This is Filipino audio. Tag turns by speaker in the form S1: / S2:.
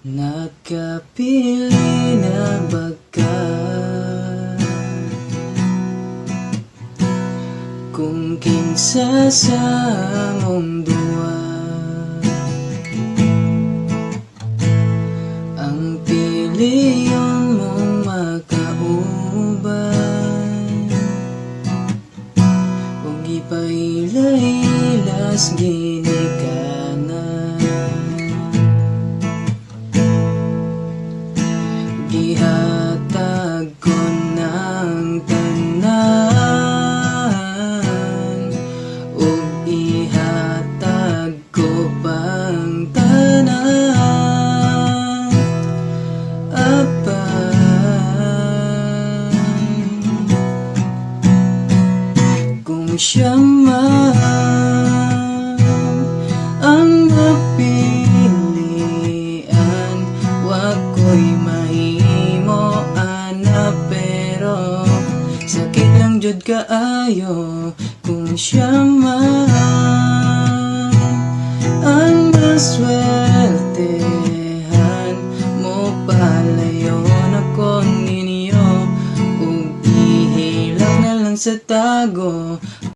S1: Nagkapili na baka kung kinsa sa among duwa ang piliyon mong makauban ug ipailas ginikanan. Gihatag ko ng tanan ug ihatag ko pang tanan. Apan kung siya man ang napilian, wako'y mahimo ana, pero sakit lang jud kaayo kung siya man ang maswertehan. Mo palayo na ko ninyo ug ihilang na lang sa tago.